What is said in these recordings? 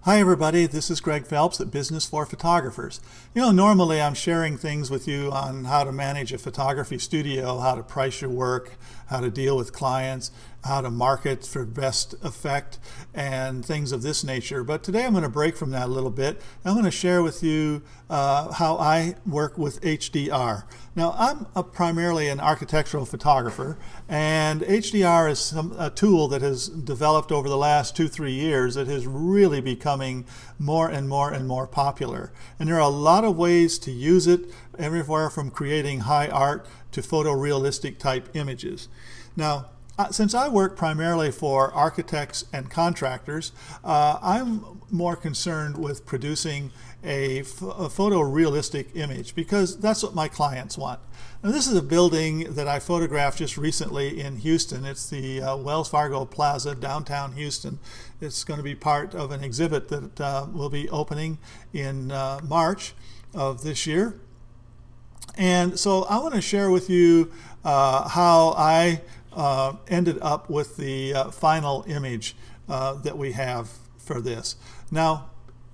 Hi everybody, this is Greg Phelps at Business for Photographers. Normally I'm sharing things with you on how to manage a photography studio, how to price your work, how to deal with clients, how to market for best effect, and things of this nature. But today I'm going to break from that a little bit. I'm going to share with you how I work with HDR. Now, I'm primarily an architectural photographer, and HDR is a tool that has developed over the last 2-3 years that has really becoming more and more popular. And there are a lot of ways to use it, everywhere from creating high art to photorealistic type images. Now, since I work primarily for architects and contractors, I'm more concerned with producing a photorealistic image because that's what my clients want. Now, this is a building that I photographed just recently in Houston. It's the Wells Fargo Plaza, downtown Houston. It's going to be part of an exhibit that will be opening in March of this year. And so I want to share with you how I ended up with the final image that we have for this. Now,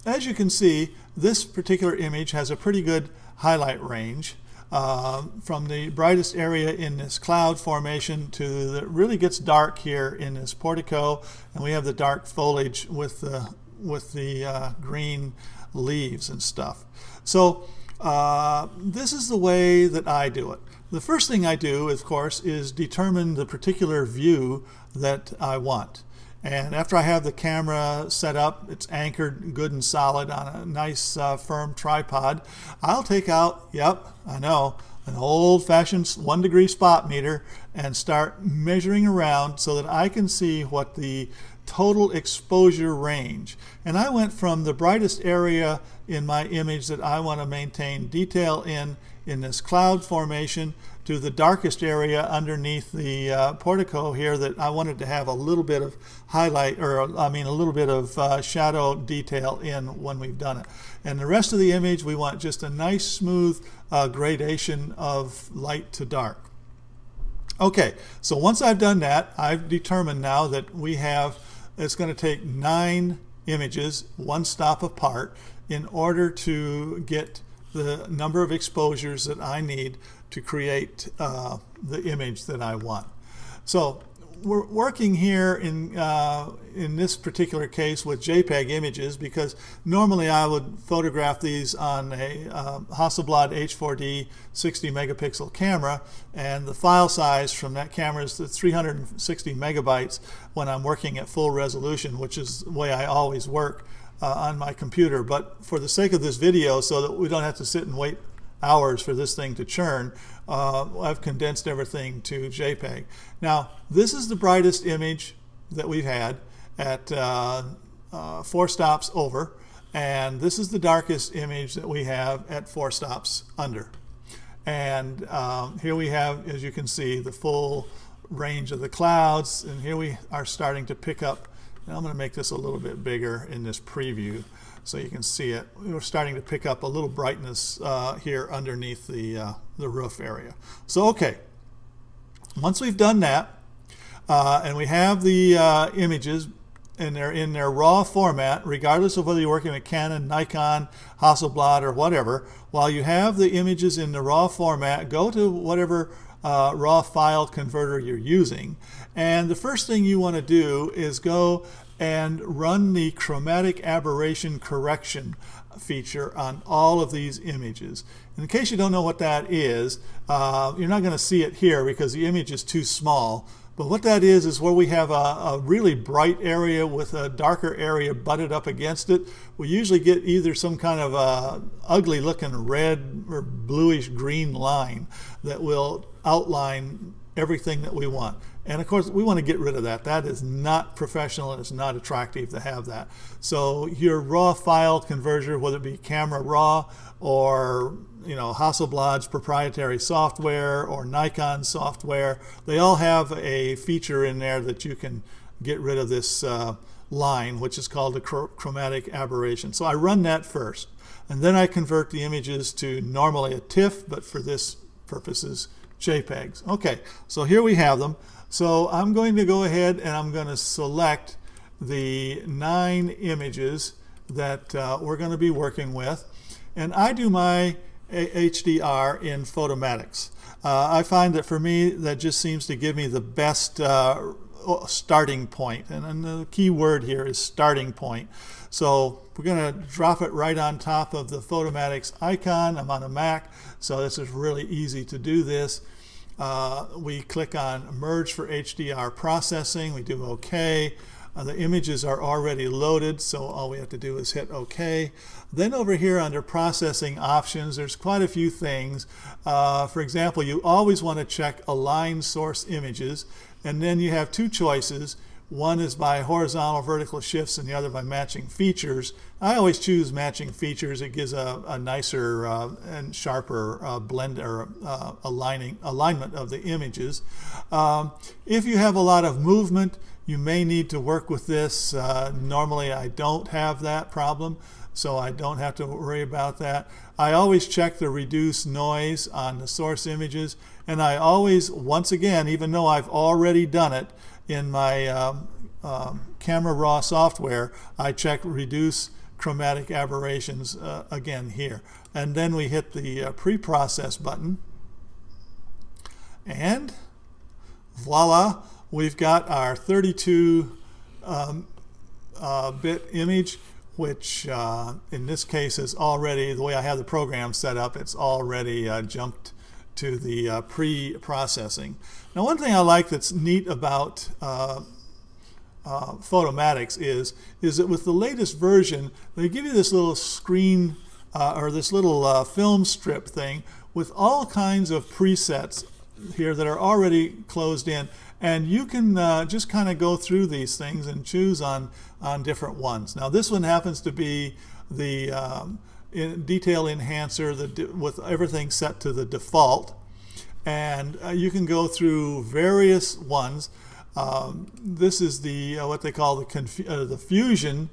as you can see, this particular image has a pretty good highlight range from the brightest area in this cloud formation to it really gets dark here in this portico, and we have the dark foliage with the green leaves and stuff. So this is the way that I do it. The first thing I do, of course, is determine the particular view that I want. And after I have the camera set up, it's anchored good and solid on a nice firm tripod, I'll take out, yep, I know, an old-fashioned 1-degree spot meter and start measuring around so that I can see what the total exposure range. And I went from the brightest area in my image that I want to maintain detail in this cloud formation to the darkest area underneath the portico here that I wanted to have a little bit of highlight, or I mean a little bit of shadow detail in when we've done it. And the rest of the image, we want just a nice smooth gradation of light to dark. Okay, so once I've done that, I've determined now that it's going to take 9 images, one stop apart, in order to get the number of exposures that I need to create the image that I want. So we're working here in this particular case with JPEG images, because normally I would photograph these on a Hasselblad H4D 60 megapixel camera, and the file size from that camera is 360 megabytes when I'm working at full resolution, which is the way I always work on my computer. But for the sake of this video, so that we don't have to sit and wait hours for this thing to churn, I've condensed everything to JPEG. Now, this is the brightest image that we've had at 4 stops over, and this is the darkest image that we have at 4 stops under. And here we have, as you can see, the full range of the clouds, and here we are starting to pick up. And I'm going to make this a little bit bigger in this preview so you can see it. We're starting to pick up a little brightness here underneath the roof area. So okay, once we've done that, and we have the images and they're in their raw format, regardless of whether you're working with Canon, Nikon, Hasselblad, or whatever, while you have the images in the raw format, go to whatever raw file converter you're using, and the first thing you want to do is go and run the chromatic aberration correction feature on all of these images. In case you don't know what that is, you're not going to see it here because the image is too small. But what that is where we have a really bright area with a darker area butted up against it. We usually get either some kind of ugly looking red or bluish green line that will outline everything that we want. And of course, we want to get rid of that. That is not professional and it's not attractive to have that. So your raw file converter, whether it be Camera Raw or Hasselblad's proprietary software or Nikon software, they all have a feature in there that you can get rid of this line, which is called the chromatic aberration. So I run that first, and then I convert the images to normally a TIFF, but for this purposes, JPEGs. Okay, so here we have them. So I'm going to go ahead and I'm going to select the 9 images that we're going to be working with. And I do my HDR in Photomatic. I find that for me, that just seems to give me the best starting point. And the key word here is starting point. So we're going to drop it right on top of the Photomatic icon. I'm on a Mac, so this is really easy to do this. We click on Merge for HDR Processing. We do OK. The images are already loaded, so all we have to do is hit OK. Then over here under Processing Options, there's quite a few things. For example, you always want to check Align Source Images, and then you have two choices. One is by horizontal vertical shifts and the other by matching features. I always choose matching features. It gives a nicer and sharper blend or alignment of the images. If you have a lot of movement, you may need to work with this. Normally I don't have that problem, so I don't have to worry about that. I always check the reduce noise on the source images, and I always, once again, even though I've already done it in my Camera Raw software, I check reduce chromatic aberrations again here. And then we hit the pre-process button, and voila, we've got our 32 bit image, which in this case is already, the way I have the program set up, it's already jumped to the pre-processing. Now, one thing I like that's neat about Photomatic is that with the latest version, they give you this little screen or this little film strip thing with all kinds of presets here that are already closed in, and you can just kind of go through these things and choose on different ones. Now, this one happens to be the detail enhancer with everything set to the default, and you can go through various ones. This is the what they call the fusion,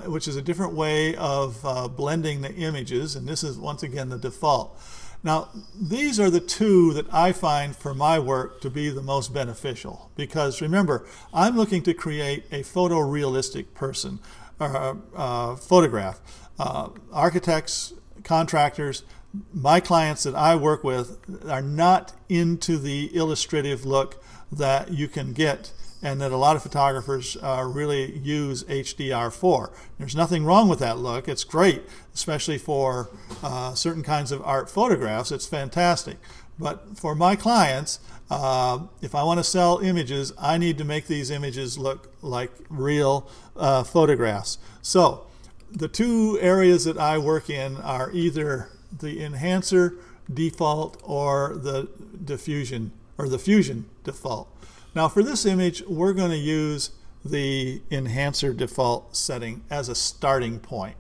which is a different way of blending the images, and this is once again the default. Now, these are the two that I find for my work to be the most beneficial, because remember, I'm looking to create a photorealistic person photograph. Architects, contractors, my clients that I work with are not into the illustrative look that you can get and that a lot of photographers really use HDR for. There's nothing wrong with that look. It's great, especially for certain kinds of art photographs. It's fantastic. But for my clients, if I want to sell images, I need to make these images look like real photographs. So the two areas that I work in are either the enhancer default or the diffusion or the fusion default. Now, for this image, we're going to use the enhancer default setting as a starting point.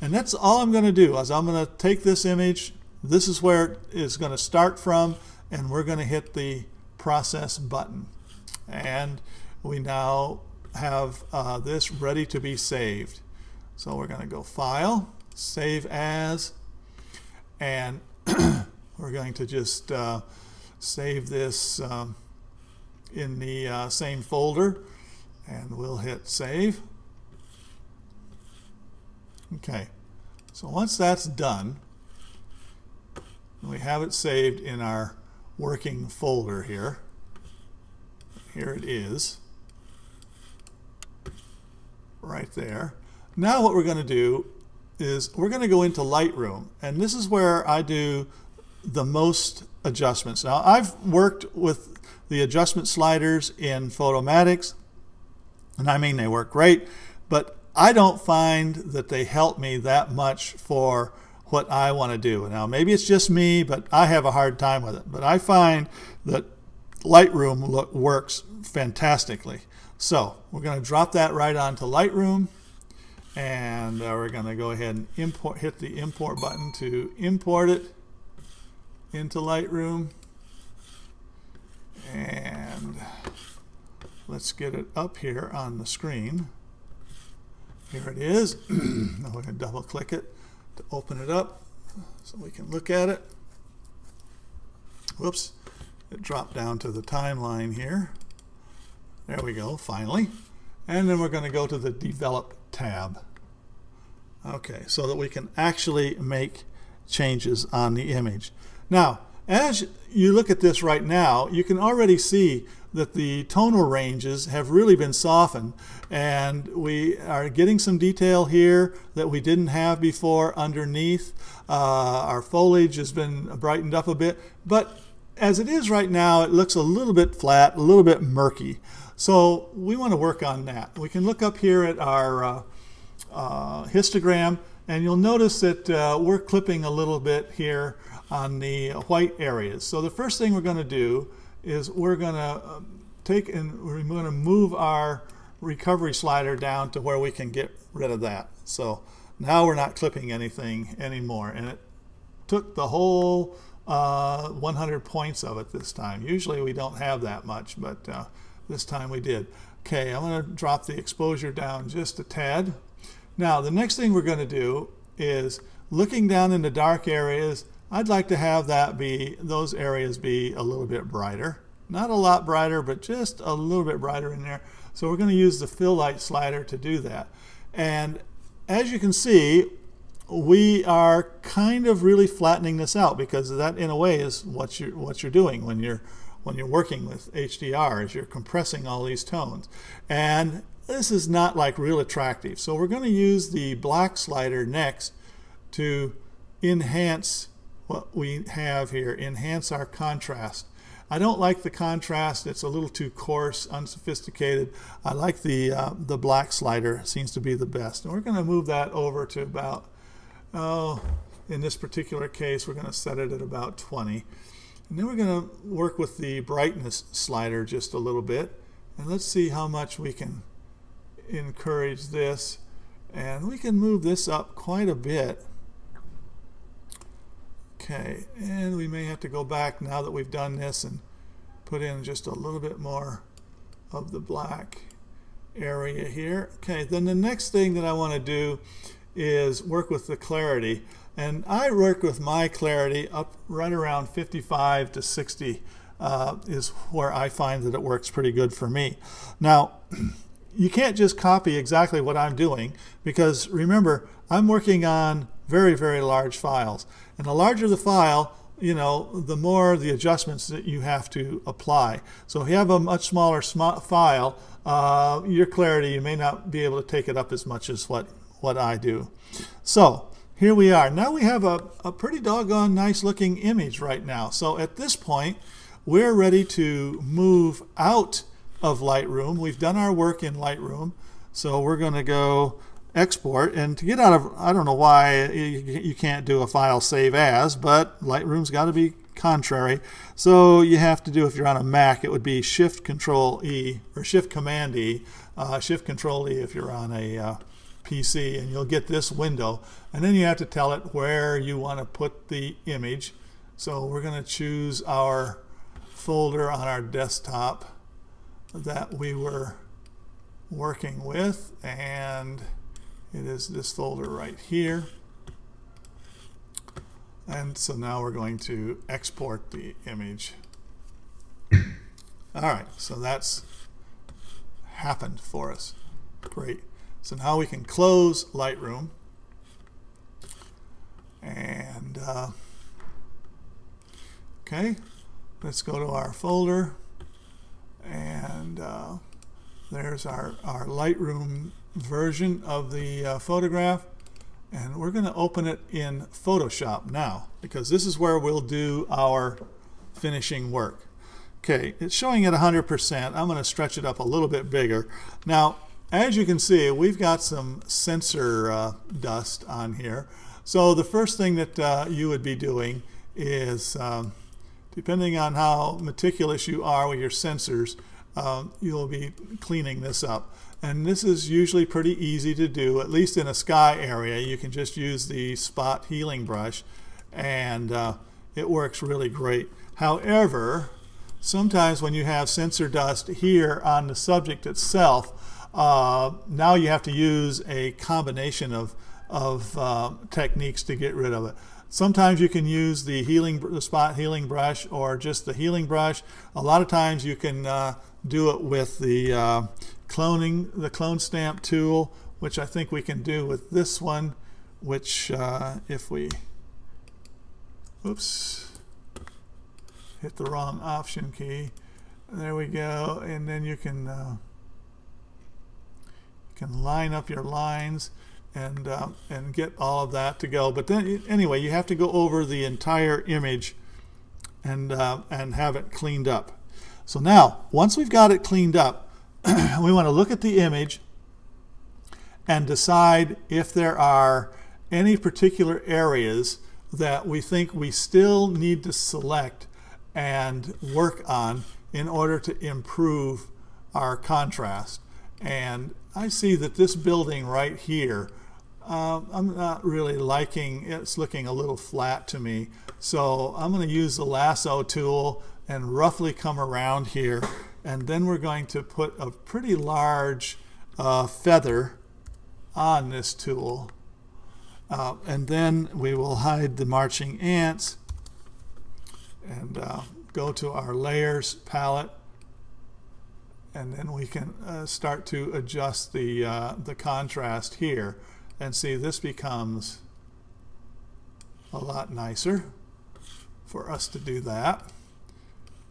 And that's all I'm going to do, is I'm going to take this image, this is where it is going to start from, and we're going to hit the process button. And we now have this ready to be saved. So we're going to go File, Save As, and we're going to just save this in the same folder, and we'll hit Save. Okay, so once that's done, we have it saved in our working folder here. Here it is, right there. Now what we're going to do is we're going to go into Lightroom, and this is where I do the most adjustments. Now, I've worked with the adjustment sliders in Photomatic, and I mean they work great, but I don't find that they help me that much for what I want to do. Now, maybe it's just me, but I have a hard time with it. But I find that Lightroom works fantastically. So we're going to drop that right onto Lightroom, and we're going to go ahead and hit the import button to import it into Lightroom. And let's get it up here on the screen. Here it is. Now we're going to double click it to open it up so we can look at it. Whoops, it dropped down to the timeline here. There we go, finally. And then we're going to go to the Develop tab. Okay, so that we can actually make changes on the image. Now, as you look at this right now, you can already see that the tonal ranges have really been softened, and we are getting some detail here that we didn't have before underneath. Our foliage has been brightened up a bit, but as it is right now, it looks a little bit flat, a little bit murky. So we want to work on that. We can look up here at our histogram, and you'll notice that we're clipping a little bit here on the white areas. So the first thing we're going to do is we're going to we're going to move our recovery slider down to where we can get rid of that. So now we're not clipping anything anymore, and it took the whole 100 points of it this time. Usually we don't have that much, but this time we did. Okay, I'm going to drop the exposure down just a tad. Now the next thing we're going to do is, looking down in the dark areas, I'd like to have those areas be a little bit brighter. Not a lot brighter, but just a little bit brighter in there. So we're going to use the fill light slider to do that. And as you can see, we are kind of really flattening this out, because that in a way is what you're doing when you're working with HDR, is you're compressing all these tones. And this is not like real attractive. So we're going to use the black slider next to enhance what we have here, enhance our contrast. I don't like the contrast. It's a little too coarse, unsophisticated. I like the black slider. It seems to be the best. And we're going to move that over to about, in this particular case, we're going to set it at about 20. And then we're going to work with the brightness slider just a little bit. And let's see how much we can encourage this. And we can move this up quite a bit. Okay, and we may have to go back now that we've done this and put in just a little bit more of the black area here. Okay, then the next thing that I want to do is work with the clarity. And I work with my clarity up right around 55 to 60 is where I find that it works pretty good for me. Now, you can't just copy exactly what I'm doing, because remember, I'm working on very, very large files. And the larger the file, you know, the more the adjustments that you have to apply. So if you have a much smaller file, your clarity, you may not be able to take it up as much as what I do. So here we are. Now we have a pretty doggone nice looking image right now. So at this point, we're ready to move out of Lightroom. We've done our work in Lightroom. So we're going to go export, and to get out of, I don't know why you can't do a file save as, but Lightroom's got to be contrary. So you have to do, if you're on a Mac, it would be Shift Control E or Shift Command E, Shift Control E if you're on a PC, and you'll get this window. And then you have to tell it where you want to put the image. So we're going to choose our folder on our desktop that we were working with, and it is this folder right here. And so now we're going to export the image. All right, so that's happened for us. Great. So now we can close Lightroom. And okay, let's go to our folder. And there's our Lightroom version of the photograph, and we're going to open it in Photoshop now, because this is where we'll do our finishing work. Okay, it's showing at 100%. I'm going to stretch it up a little bit bigger. Now, as you can see, we've got some sensor dust on here. So the first thing that you would be doing is, depending on how meticulous you are with your sensors, you'll be cleaning this up. And this is usually pretty easy to do, at least in a sky area. You can just use the spot healing brush, and it works really great. However, sometimes when you have sensor dust here on the subject itself, now you have to use a combination of techniques to get rid of it. Sometimes you can use the spot healing brush or just the healing brush. A lot of times you can do it with the clone stamp tool, which I think we can do with this one which if we, oops, hit the wrong option key, there we go, and then you can line up your lines and get all of that to go. But then anyway, you have to go over the entire image and have it cleaned up. So now, once we've got it cleaned up, we want to look at the image and decide if there are any particular areas that we think we still need to select and work on in order to improve our contrast. And I see that this building right here, I'm not really liking, it's looking a little flat to me. So I'm going to use the lasso tool and roughly come around here, and then we're going to put a pretty large feather on this tool. And then we will hide the marching ants and go to our layers palette, and then we can start to adjust the contrast here, and see this becomes a lot nicer for us to do that.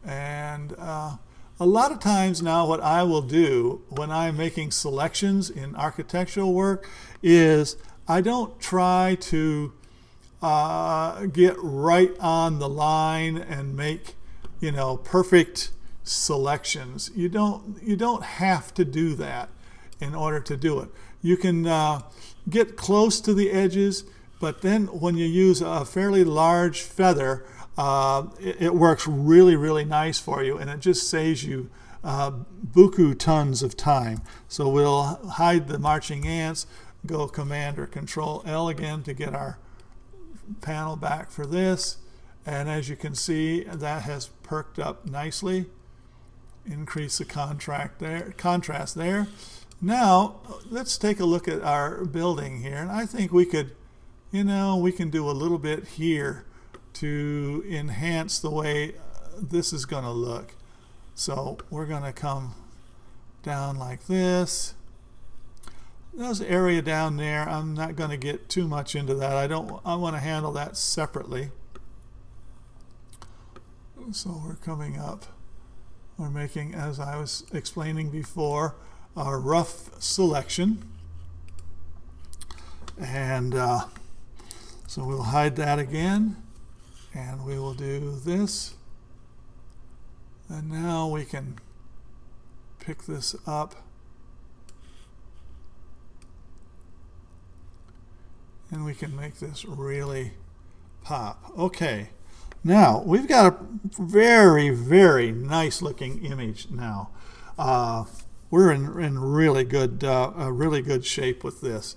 And a lot of times now what I will do when I'm making selections in architectural work is I don't try to get right on the line and make, you know, perfect selections. You don't have to do that in order to do it. You can get close to the edges, but then when you use a fairly large feather, it works really, really nice for you, and it just saves you buku tons of time. So we'll hide the marching ants, go Command or Control L again to get our panel back for this, and as you can see, that has perked up nicely. Increase the contrast there. Now let's take a look at our building here, and I think we could, you know, we can do a little bit here to enhance the way this is going to look. So we're going to come down like this. There's an area down there. I'm not going to get too much into that. I want to handle that separately. So we're coming up. We're making, as I was explaining before, a rough selection. And so we'll hide that again. And we will do this. And now we can pick this up. And we can make this really pop. Okay, now we've got a very, very nice looking image now. We're in really good shape with this.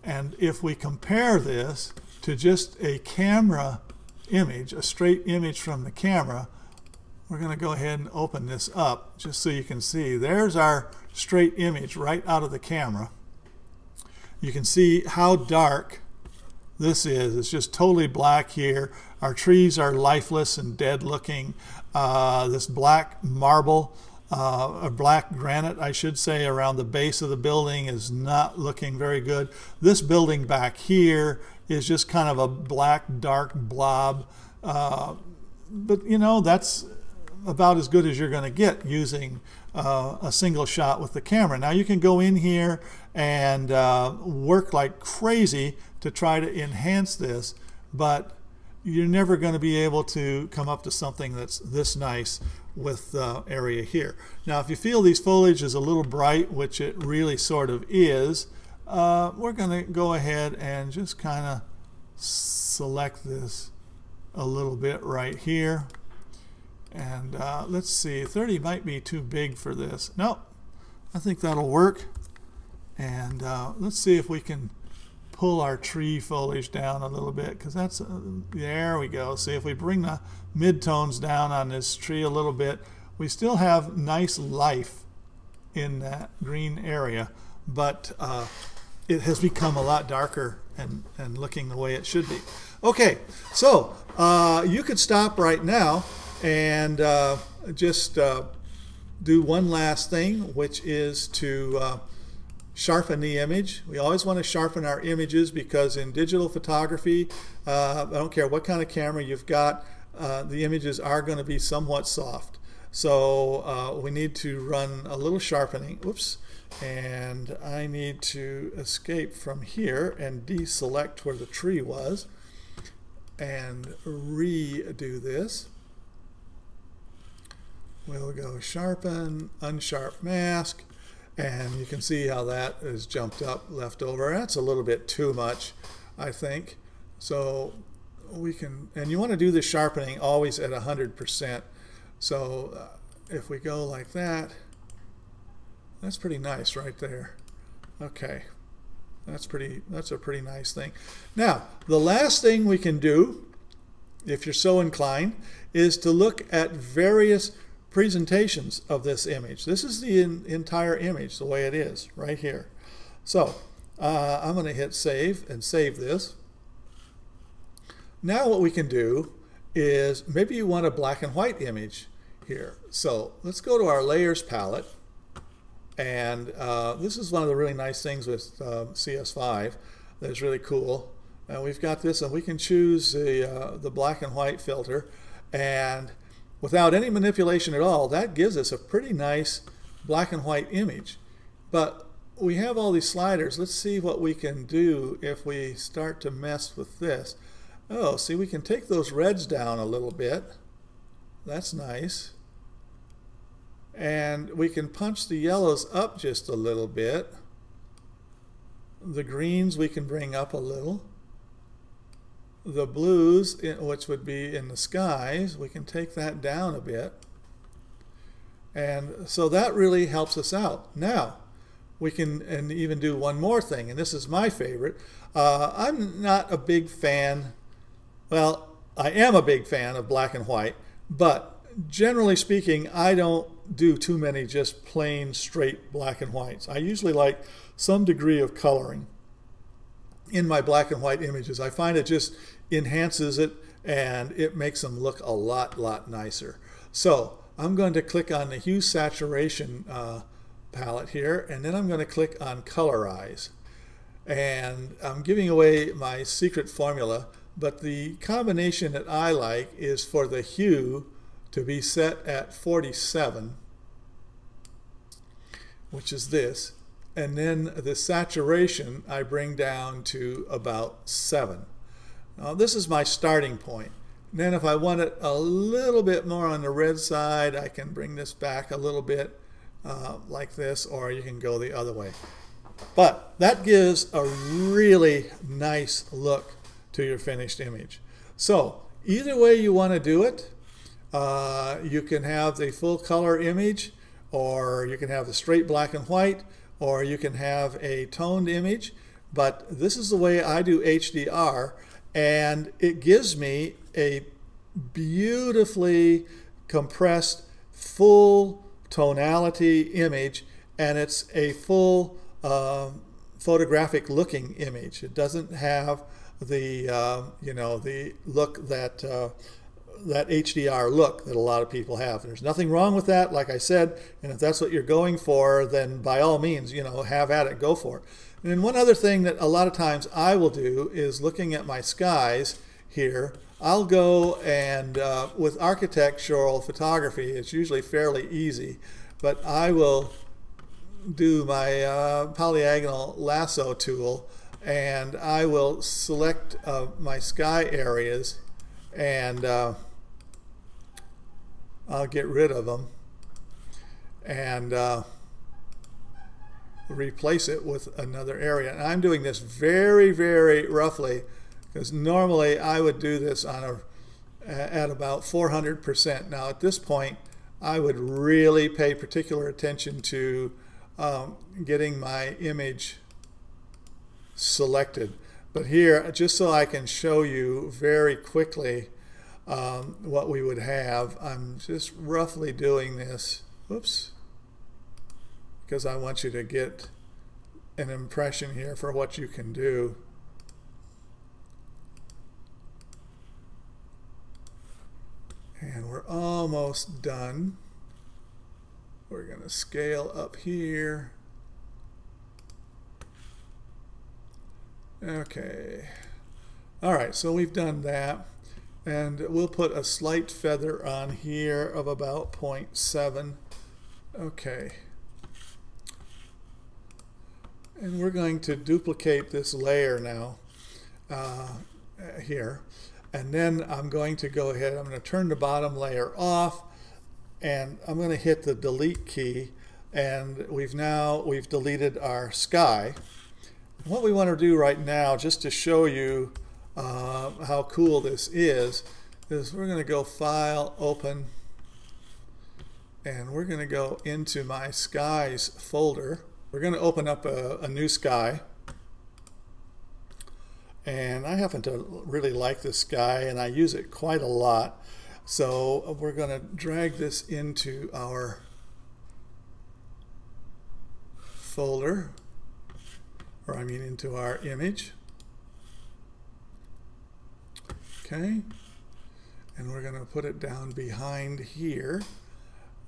And if we compare this to just a camera image, a straight image from the camera, we're going to go ahead and open this up just so you can see. There's our straight image right out of the camera. You can see how dark this is. It's just totally black here. Our trees are lifeless and dead looking. This black marble, or black granite, I should say, around the base of the building is not looking very good. This building back here is just kind of a black, dark blob. But you know, that's about as good as you're going to get using a single shot with the camera. Now you can go in here and work like crazy to try to enhance this, but you're never going to be able to come up to something that's this nice with the area here. Now if you feel these foliage is a little bright, which it really sort of is, we're going to go ahead and just kind of select this a little bit right here. And let's see, 30 might be too big for this. Nope, I think that'll work. And let's see if we can pull our tree foliage down a little bit, because that's, there we go. See, if we bring the midtones down on this tree a little bit, we still have nice life in that green area, but it has become a lot darker and looking the way it should be. Okay, so you could stop right now and just do one last thing, which is to sharpen the image. We always want to sharpen our images because in digital photography, I don't care what kind of camera you've got, the images are going to be somewhat soft. So we need to run a little sharpening. Whoops. And I need to escape from here and deselect where the tree was and redo this. We'll go sharpen, unsharp mask, and you can see how that is jumped up, left over. That's a little bit too much, I think. So we can, and you want to do the sharpening always at 100%. So if we go like that, that's pretty nice right there. Okay, that's a pretty nice thing. Now, the last thing we can do, if you're so inclined, is to look at various presentations of this image. This is the entire image, the way it is, right here. So, I'm going to hit save and save this. Now what we can do is, maybe you want a black and white image here. So, let's go to our layers palette. And this is one of the really nice things with CS5 that's really cool. And we've got this, and we can choose the black and white filter, and without any manipulation at all, that gives us a pretty nice black and white image. But we have all these sliders. Let's see what we can do if we start to mess with this. Oh, see, we can take those reds down a little bit. That's nice. And we can punch the yellows up just a little bit. The greens we can bring up a little. The blues, which would be in the skies, we can take that down a bit. And so that really helps us out. Now, we can even do one more thing, and this is my favorite. I'm not a big fan, well, I am a big fan of black and white, but generally speaking, I don't do too many just plain straight black and whites. I usually like some degree of coloring in my black and white images. I find it just enhances it and it makes them look a lot nicer. So I'm going to click on the hue saturation palette here, and then I'm going to click on colorize. And I'm giving away my secret formula, but the combination that I like is for the hue to be set at 47, which is this, and then the saturation I bring down to about 7. Now this is my starting point. And then if I want it a little bit more on the red side, I can bring this back a little bit like this, or you can go the other way. But that gives a really nice look to your finished image. So either way you want to do it, you can have the full color image, or you can have the straight black and white, or you can have a toned image. But this is the way I do HDR, and it gives me a beautifully compressed full tonality image, and it's a full photographic looking image. It doesn't have the you know, the look that that HDR look that a lot of people have. There's nothing wrong with that, like I said, and if that's what you're going for, then by all means, you know, have at it, go for it. And then one other thing that a lot of times I will do is, looking at my skies here, I'll go and with architectural photography, it's usually fairly easy, but I will do my polyagonal lasso tool, and I will select my sky areas, and I'll get rid of them and replace it with another area. And I'm doing this very roughly, because normally I would do this on at about 400%. Now at this point I would really pay particular attention to getting my image selected. But here, just so I can show you very quickly what we would have, I'm just roughly doing this, whoops, because I want you to get an impression here for what you can do. And we're almost done. We're going to scale up here. Okay. All right, so we've done that. And we'll put a slight feather on here of about 0.7. Okay. And we're going to duplicate this layer now here. And then I'm going to go ahead, I'm going to turn the bottom layer off, and I'm going to hit the delete key, and we've deleted our sky. What we want to do right now, just to show you how cool this is we're going to go File, Open, and we're going to go into my Skies folder. We're going to open up a new sky. And I happen to really like this sky, and I use it quite a lot. So we're going to drag this into our folder, or I mean into our image. Okay. And we're going to put it down behind here.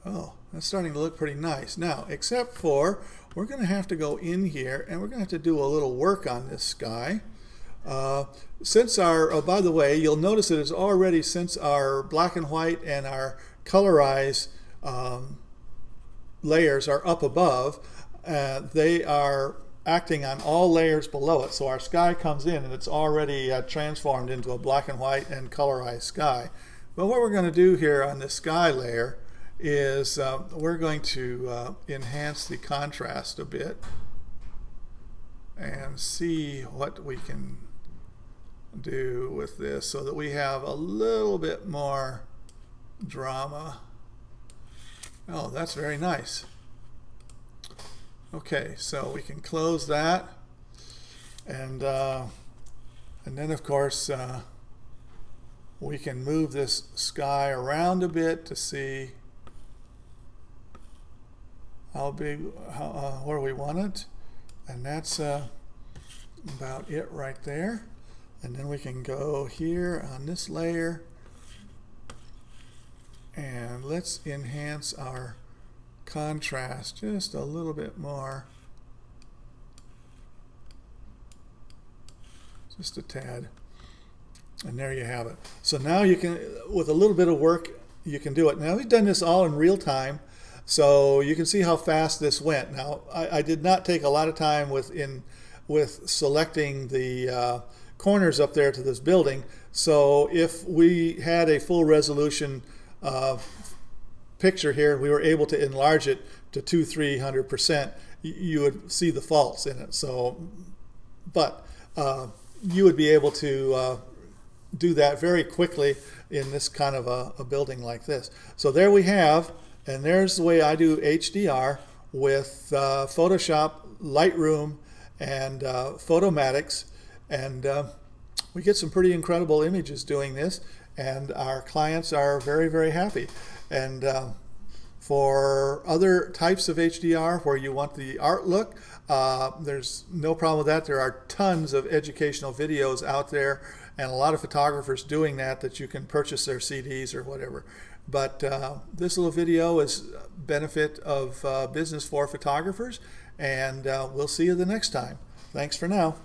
Oh, that's starting to look pretty nice. Now, except for we're going to have to go in here, and we're going to have to do a little work on this sky. Since our, by the way, you'll notice that it's already, since our black and white and our colorize layers are up above, they are acting on all layers below it. So our sky comes in and it's already transformed into a black and white and colorized sky. But what we're going to do here on this sky layer is we're going to enhance the contrast a bit and see what we can do with this so that we have a little bit more drama. Oh, that's very nice. Okay, so we can close that, and then of course we can move this sky around a bit to see how big, where we want it, and that's about it right there. And then we can go here on this layer, and let's enhance our contrast just a little bit more, just a tad, and there you have it. So now you can, with a little bit of work, you can do it. Now we've done this all in real time, so you can see how fast this went. Now I did not take a lot of time with selecting the corners up there to this building, so if we had a full resolution picture here, we were able to enlarge it to 200–300%, you would see the faults in it. So, but you would be able to do that very quickly in this kind of a building like this. So there we have, and there's the way I do HDR with Photoshop, Lightroom, and Photomatix, and we get some pretty incredible images doing this, and our clients are very, very happy. And for other types of HDR where you want the art look, there's no problem with that. There are tons of educational videos out there, and a lot of photographers doing that you can purchase their CDs or whatever. But this little video is benefit of business for photographers, and we'll see you the next time. Thanks for now.